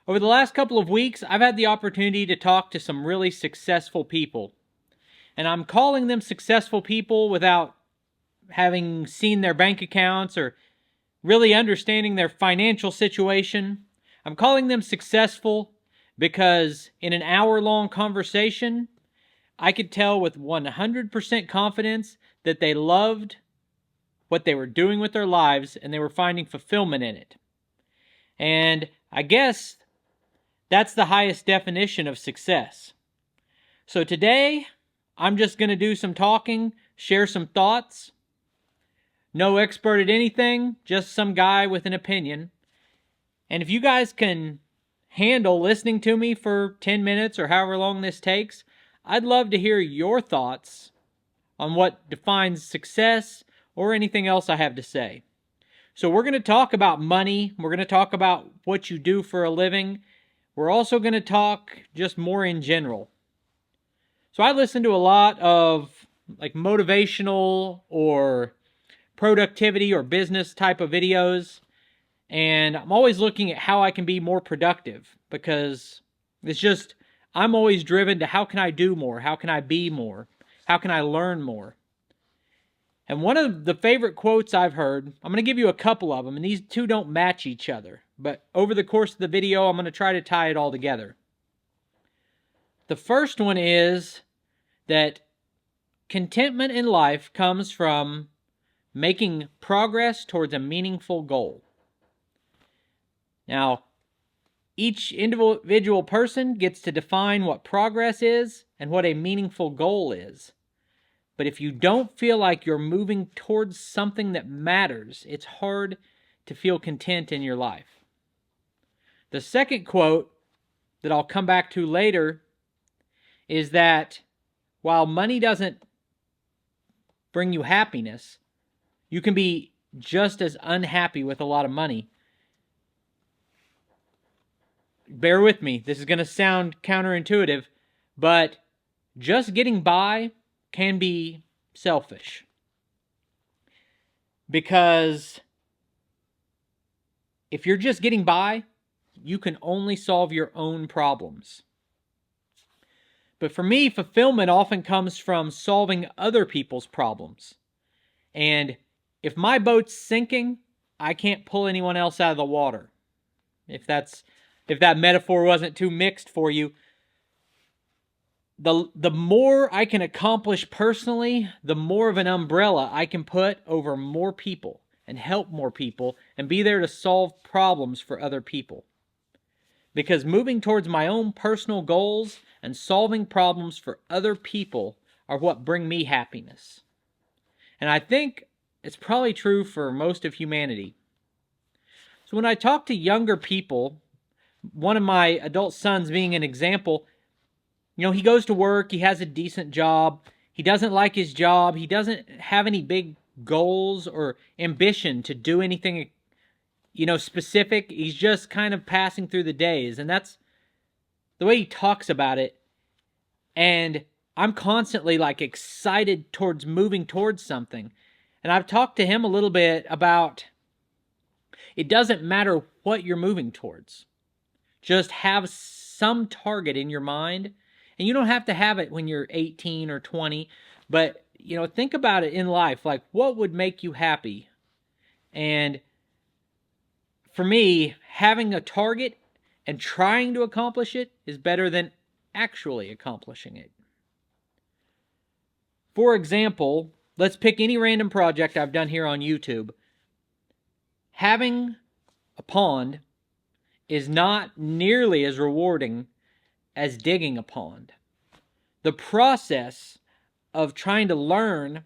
Over the last couple of weeks, I've had the opportunity to talk to some really successful people. And I'm calling them successful people without having seen their bank accounts or really understanding their financial situation. I'm calling them successful because in an hour-long conversation, I could tell with 100% confidence that they loved what they were doing with their lives and they were finding fulfillment in it. And I guess that's the highest definition of success. So today, I'm just going to do some talking, share some thoughts. No expert at anything, just some guy with an opinion. And if you guys can handle listening to me for 10 minutes or however long this takes, I'd love to hear your thoughts on what defines success or anything else I have to say. So we're going to talk about money. We're going to talk about what you do for a living. We're also going to talk just more in general. So I listen to a lot of like motivational or productivity or business type of videos. And I'm always looking at how I can be more productive because I'm always driven to how can I do more? How can I be more? How can I learn more? And one of the favorite quotes I've heard, I'm going to give you a couple of them, and these two don't match each other. But over the course of the video, I'm going to try to tie it all together. The first one is that contentment in life comes from making progress towards a meaningful goal. Now, each individual person gets to define what progress is and what a meaningful goal is. But if you don't feel like you're moving towards something that matters, it's hard to feel content in your life. The second quote that I'll come back to later is that while money doesn't bring you happiness, you can be just as unhappy with a lot of money. Bear with me, this is going to sound counterintuitive, but just getting by can be selfish. Because if you're just getting by, you can only solve your own problems. But for me, fulfillment often comes from solving other people's problems. And if my boat's sinking, I can't pull anyone else out of the water. If that metaphor wasn't too mixed for you, the more I can accomplish personally, the more of an umbrella I can put over more people and help more people and be there to solve problems for other people. Because moving towards my own personal goals and solving problems for other people are what bring me happiness. And I think it's probably true for most of humanity. So when I talk to younger people, one of my adult sons being an example, he goes to work, he has a decent job, he doesn't like his job, he doesn't have any big goals or ambition to do anything, specific. He's just kind of passing through the days, and that's the way he talks about it. And I'm constantly excited towards moving towards something. And I've talked to him a little bit about it doesn't matter what you're moving towards. Just have some target in your mind. And you don't have to have it when you're 18 or 20. But, think about it in life. What would make you happy? And for me, having a target and trying to accomplish it is better than actually accomplishing it. For example, let's pick any random project I've done here on YouTube. Having a pond is not nearly as rewarding as digging a pond. The process of trying to learn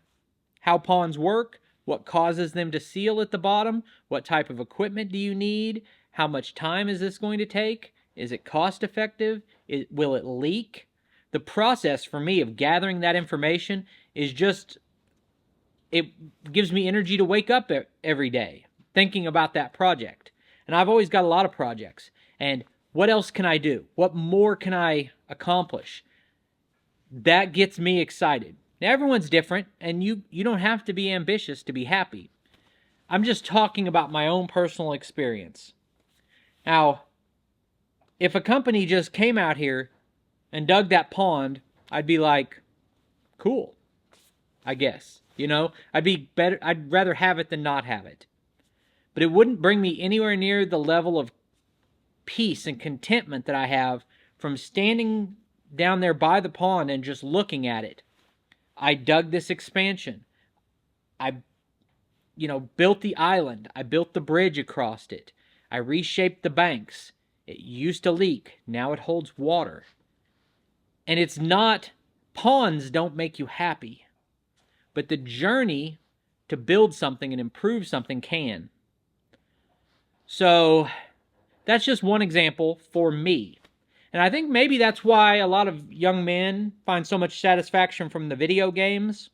how ponds work, what causes them to seal at the bottom, what type of equipment do you need, how much time is this going to take, is it cost effective, will it leak? The process for me of gathering that information is it gives me energy to wake up every day thinking about that project. And I've always got a lot of projects. And what else can I do? What more can I accomplish? That gets me excited. Now, everyone's different, and you don't have to be ambitious to be happy. I'm just talking about my own personal experience. Now, if a company just came out here and dug that pond, I'd be like, cool, I guess. You know, I'd rather have it than not have it. But it wouldn't bring me anywhere near the level of peace and contentment that I have from standing down there by the pond and just looking at it. I dug this expansion. I, built the island. I built the bridge across it. I reshaped the banks. It used to leak. Now it holds water. And it's not, ponds don't make you happy. But the journey to build something and improve something can. So that's just one example for me. And I think maybe that's why a lot of young men find so much satisfaction from the video games.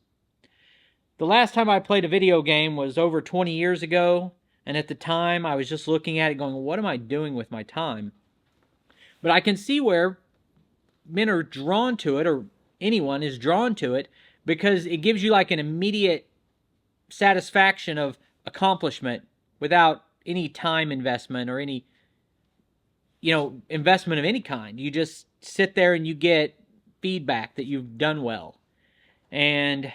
The last time I played a video game was over 20 years ago, and at the time I was just looking at it going, what am I doing with my time? But I can see where men are drawn to it, or anyone is drawn to it, because it gives you like an immediate satisfaction of accomplishment without any time investment or any investment of any kind. You just sit there and you get feedback that you've done well. And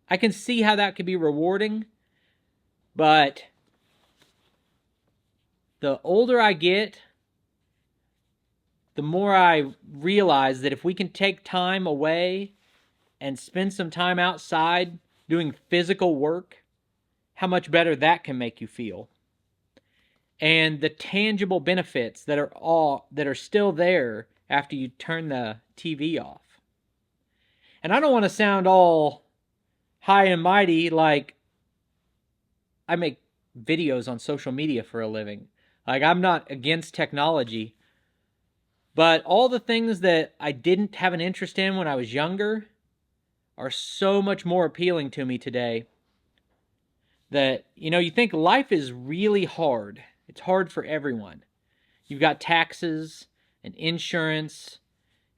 I can see how that could be rewarding, but the older I get, the more I realize that if we can take time away and spend some time outside doing physical work, how much better that can make you feel. And the tangible benefits that are still there after you turn the TV off. And I don't want to sound all high and mighty like I make videos on social media for a living. Like, I'm not against technology, but all the things that I didn't have an interest in when I was younger are so much more appealing to me today that, you think life is really hard. It's hard for everyone. You've got taxes and insurance,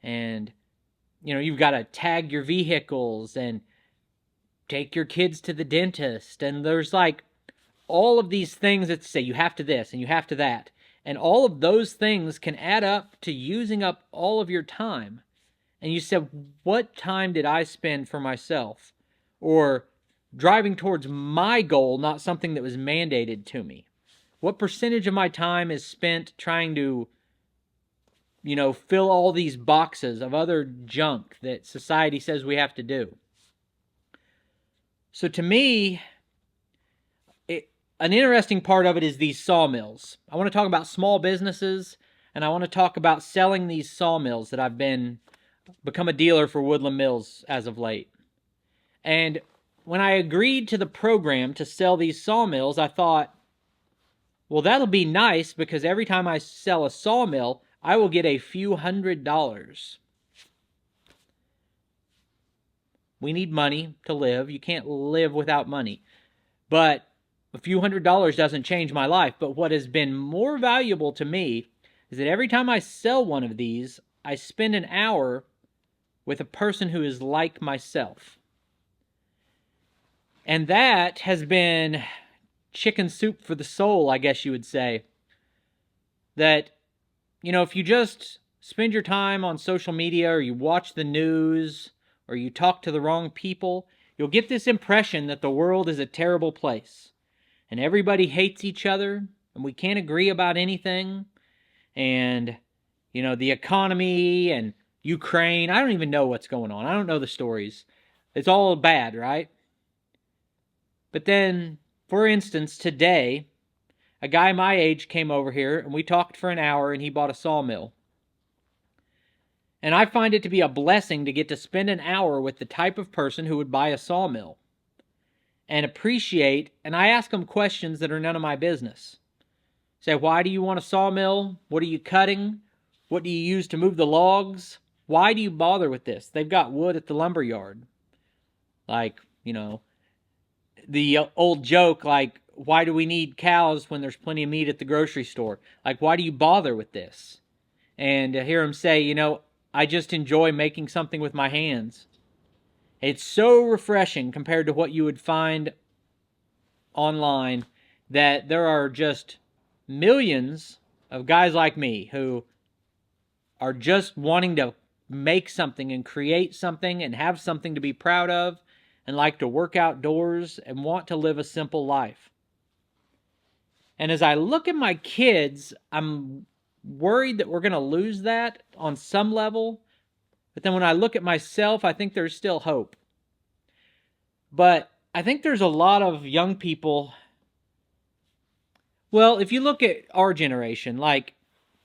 and, you've got to tag your vehicles and take your kids to the dentist. And there's like all of these things that say you have to this and you have to that. And all of those things can add up to using up all of your time. And you said, what time did I spend for myself? Or driving towards my goal, not something that was mandated to me. What percentage of my time is spent trying to, fill all these boxes of other junk that society says we have to do? So to me, an interesting part of it is these sawmills. I want to talk about small businesses, and I want to talk about selling these sawmills that I've become a dealer for Woodland Mills as of late. And when I agreed to the program to sell these sawmills, I thought, well, that'll be nice because every time I sell a sawmill, I will get a few $100s. We need money to live. You can't live without money. But a few $100s doesn't change my life. But what has been more valuable to me is that every time I sell one of these, I spend an hour with a person who is like myself. And that has been chicken soup for the soul, I guess you would say. That, if you just spend your time on social media, or you watch the news, or you talk to the wrong people, you'll get this impression that the world is a terrible place. And everybody hates each other, and we can't agree about anything. And, the economy and Ukraine, I don't even know what's going on. I don't know the stories. It's all bad, right? But then, for instance, today, a guy my age came over here, and we talked for an hour, and he bought a sawmill. And I find it to be a blessing to get to spend an hour with the type of person who would buy a sawmill and appreciate, and I ask them questions that are none of my business. Say, why do you want a sawmill? What are you cutting? What do you use to move the logs? Why do you bother with this? They've got wood at the lumber yard. Like, the old joke, like, why do we need cows when there's plenty of meat at the grocery store? Like, why do you bother with this? And to hear him say, I just enjoy making something with my hands. It's so refreshing compared to what you would find online, that there are just millions of guys like me who are just wanting to make something and create something and have something to be proud of and like to work outdoors and want to live a simple life. And as I look at my kids, I'm worried that we're going to lose that on some level. But then when I look at myself, I think there's still hope. But I think there's a lot of young people. Well, if you look at our generation, like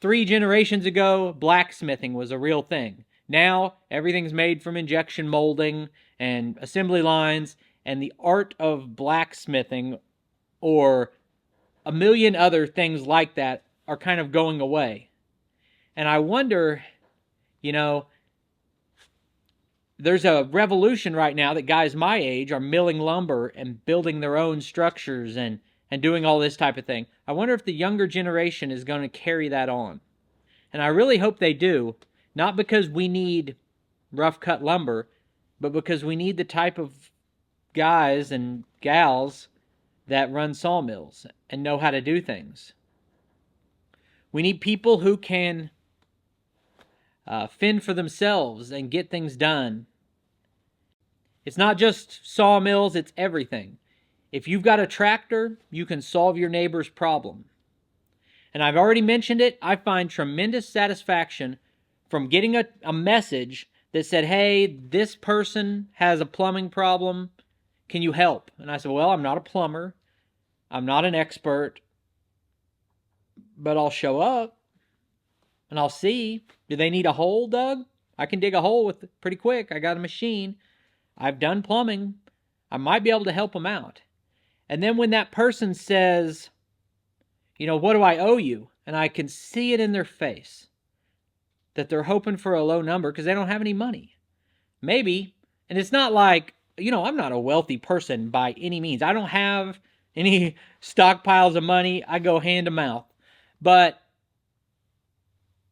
3 generations ago, blacksmithing was a real thing. Now, everything's made from injection molding and assembly lines, and the art of blacksmithing or a million other things like that are kind of going away. And I wonder, you know, there's a revolution right now that guys my age are milling lumber and building their own structures and doing all this type of thing. I wonder if the younger generation is going to carry that on. And I really hope they do, not because we need rough cut lumber, but because we need the type of guys and gals that run sawmills and know how to do things. We need people who can fend for themselves and get things done. It's not just sawmills, it's everything. If you've got a tractor, you can solve your neighbor's problem. And I've already mentioned it, I find tremendous satisfaction from getting a message that said, hey, this person has a plumbing problem, can you help? And I said, well, I'm not a plumber, I'm not an expert, but I'll show up and I'll see. Do they need a hole dug? I can dig a hole with it pretty quick. I got a machine. I've done plumbing. I might be able to help them out. And then when that person says, you know, what do I owe you? And I can see it in their face that they're hoping for a low number because they don't have any money. Maybe. And it's not like, you know, I'm not a wealthy person by any means. I don't have any stockpiles of money. I go hand to mouth. But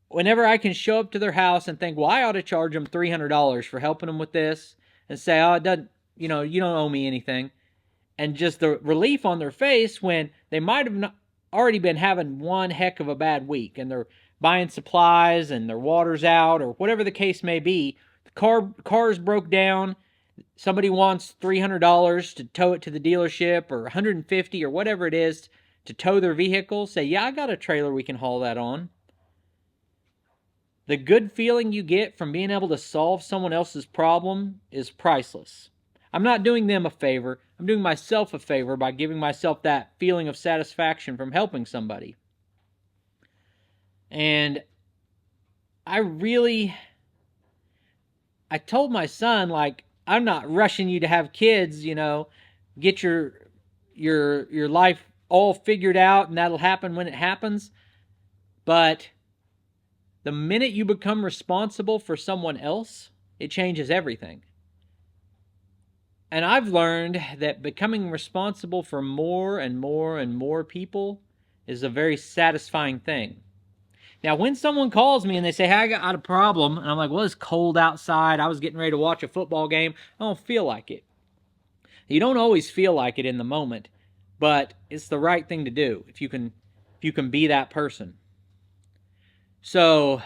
whenever I can show up to their house and think, well, I ought to charge them $300 for helping them with this, and say, oh, it doesn't, you know, you don't owe me anything. And just the relief on their face when they might have already been having one heck of a bad week and they're buying supplies and their water's out or whatever the case may be. The car's broke down. Somebody wants $300 to tow it to the dealership or $150 or whatever it is to tow their vehicle. Say, yeah, I got a trailer we can haul that on. The good feeling you get from being able to solve someone else's problem is priceless. I'm not doing them a favor. I'm doing myself a favor by giving myself that feeling of satisfaction from helping somebody. And I told my son, like, I'm not rushing you to have kids, you know, get your life all figured out and that'll happen when it happens. But the minute you become responsible for someone else, it changes everything. And I've learned that becoming responsible for more and more and more people is a very satisfying thing. Now, when someone calls me and they say, hey, I got a problem, and I'm like, well, it's cold outside, I was getting ready to watch a football game, I don't feel like it. You don't always feel like it in the moment, but it's the right thing to do if you can be that person. So,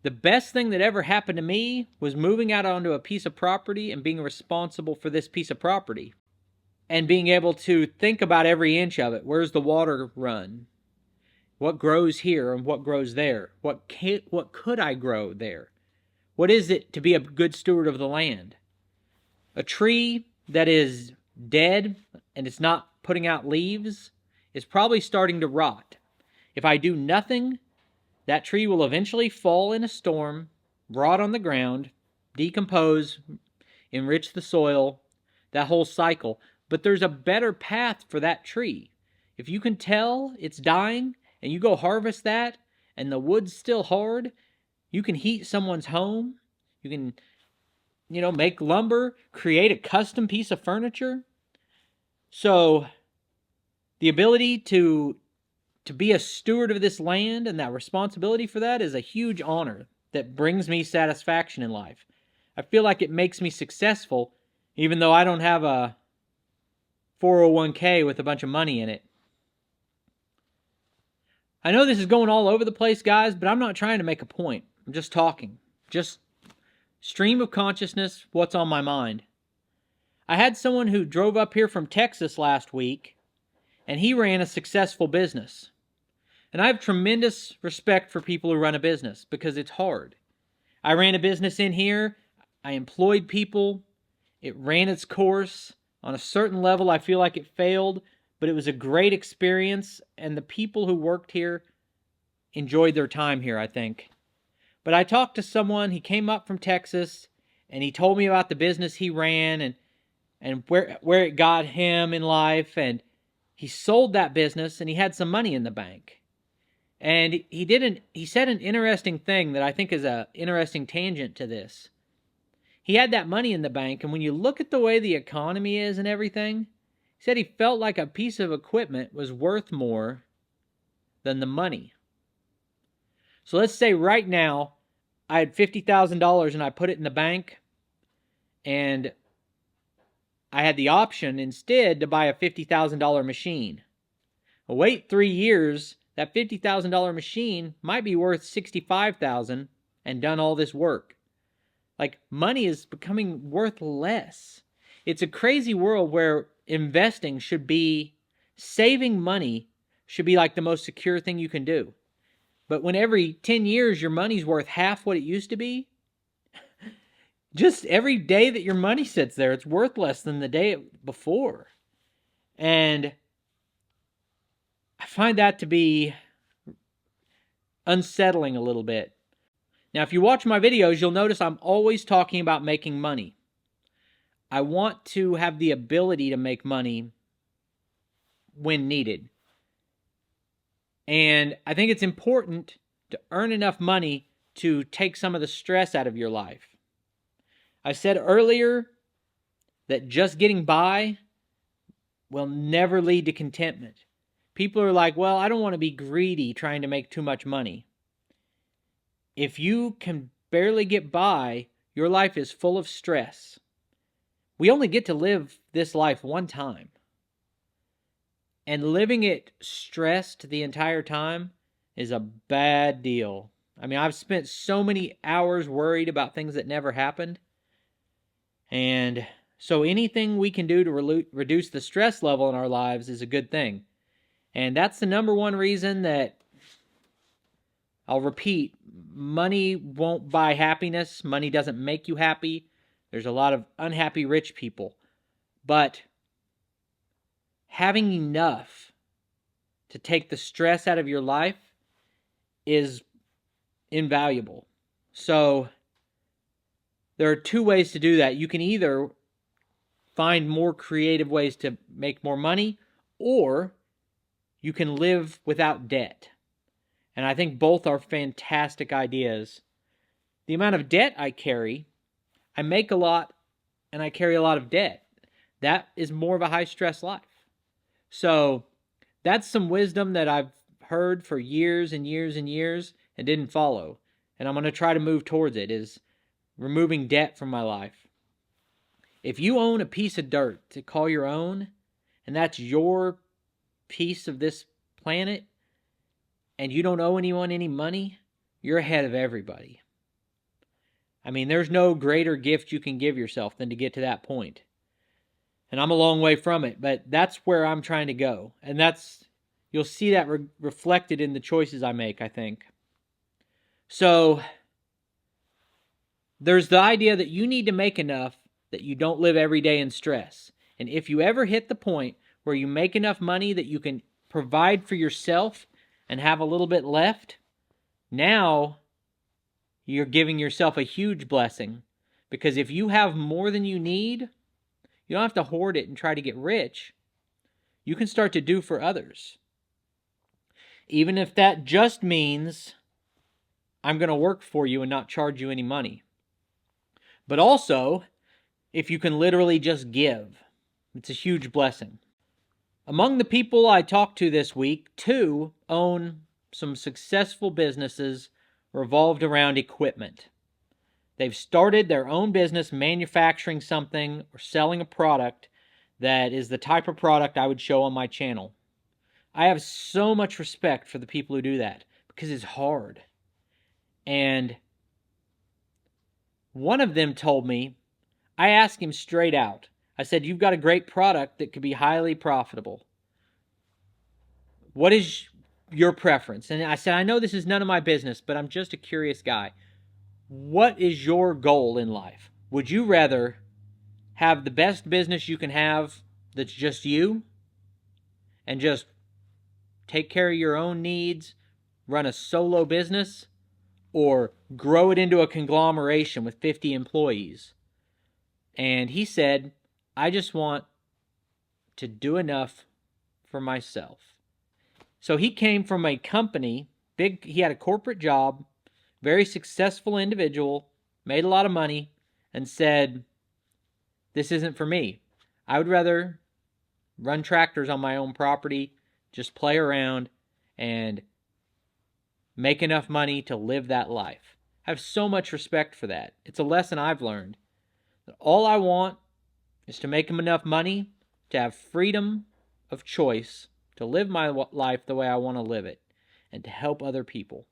the best thing that ever happened to me was moving out onto a piece of property and being responsible for this piece of property. And being able to think about every inch of it. Where's the water run? What grows here and what grows there? What could I grow there? What is it to be a good steward of the land? A tree that is dead and it's not putting out leaves is probably starting to rot. If I do nothing, that tree will eventually fall in a storm, rot on the ground, decompose, enrich the soil, that whole cycle. But there's a better path for that tree. If you can tell it's dying and you go harvest that and the wood's still hard, you can heat someone's home. You can, make lumber, create a custom piece of furniture. So the ability to be a steward of this land and that responsibility for that is a huge honor that brings me satisfaction in life. I feel like it makes me successful, even though I don't have a 401k with a bunch of money in it. I know this is going all over the place, guys, but I'm not trying to make a point. I'm just talking. Just stream of consciousness, what's on my mind. I had someone who drove up here from Texas last week, and he ran a successful business. And I have tremendous respect for people who run a business because it's hard. I ran a business in here. I employed people. It ran its course. On a certain level, I feel like it failed, but it was a great experience, and the people who worked here enjoyed their time here, I think. But I talked to someone, he came up from Texas, and he told me about the business he ran and where it got him in life, and he sold that business, and he had some money in the bank. And he said an interesting thing that I think is an interesting tangent to this. He had that money in the bank, and when you look at the way the economy is and everything, he said he felt like a piece of equipment was worth more than the money. So let's say right now I had $50,000 and I put it in the bank, and I had the option instead to buy a $50,000 machine. Well, wait 3 years, that $50,000 machine might be worth $65,000 and done all this work. Like, money is becoming worth less. It's a crazy world where investing should be, saving money should be like the most secure thing you can do. But when every 10 years your money's worth half what it used to be, just every day that your money sits there, it's worth less than the day before. And I find that to be unsettling a little bit. Now, if you watch my videos, you'll notice I'm always talking about making money. I want to have the ability to make money when needed. And I think it's important to earn enough money to take some of the stress out of your life. I said earlier that just getting by will never lead to contentment. People are like, well, I don't want to be greedy trying to make too much money. If you can barely get by, your life is full of stress. We only get to live this life one time. And living it stressed the entire time is a bad deal. I mean, I've spent so many hours worried about things that never happened. And so anything we can do to reduce the stress level in our lives is a good thing. And that's the number one reason that, I'll repeat, money won't buy happiness. Money doesn't make you happy. There's a lot of unhappy rich people. But having enough to take the stress out of your life is invaluable. So there are two ways to do that. You can either find more creative ways to make more money, or you can live without debt. And I think both are fantastic ideas. The amount of debt I carry, I make a lot and I carry a lot of debt. That is more of a high-stress life. So that's some wisdom that I've heard for years and years and years and didn't follow. And I'm going to try to move towards it, is removing debt from my life. If you own a piece of dirt to call your own, and that's your piece of this planet, and you don't owe anyone any money, you're ahead of everybody. I mean, there's no greater gift you can give yourself than to get to that point. And I'm a long way from it, but that's where I'm trying to go. And you'll see that reflected in the choices I make, I think. So there's the idea that you need to make enough that you don't live every day in stress. And if you ever hit the point where you make enough money that you can provide for yourself and have a little bit left, now you're giving yourself a huge blessing. Because if you have more than you need, you don't have to hoard it and try to get rich. You can start to do for others. Even if that just means I'm going to work for you and not charge you any money. But also, if you can literally just give, it's a huge blessing. Among the people I talked to this week, 2 own some successful businesses revolved around equipment. They've started their own business manufacturing something or selling a product that is the type of product I would show on my channel. I have so much respect for the people who do that because it's hard. And one of them told me, I asked him straight out. I said, you've got a great product that could be highly profitable. What is your preference? And I said, I know this is none of my business, but I'm just a curious guy. What is your goal in life? Would you rather have the best business you can have that's just you and just take care of your own needs, run a solo business, or grow it into a conglomeration with 50 employees? And he said, I just want to do enough for myself. So he came from a company, he had a corporate job, very successful individual, made a lot of money, and said, this isn't for me. I would rather run tractors on my own property, just play around, and make enough money to live that life. I have so much respect for that. It's a lesson I've learned. All I want is to make enough money to have freedom of choice, to live my life the way I want to live it, and to help other people.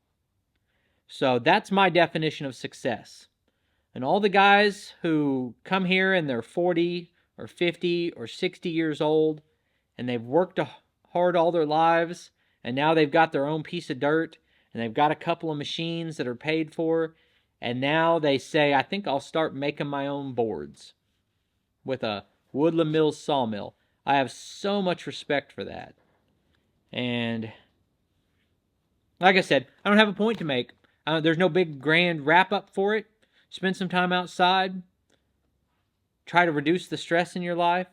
So that's my definition of success. And all the guys who come here and they're 40 or 50 or 60 years old, and they've worked hard all their lives, and now they've got their own piece of dirt, and they've got a couple of machines that are paid for, and now they say, I think I'll start making my own boards with a Woodland Mills sawmill. I have so much respect for that. And like I said, I don't have a point to make. There's no big grand wrap-up for it. Spend some time outside. Try to reduce the stress in your life.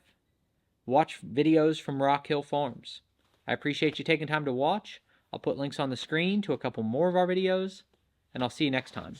Watch videos from Rock Hill Farms. I appreciate you taking time to watch. I'll put links on the screen to a couple more of our videos, and I'll see you next time.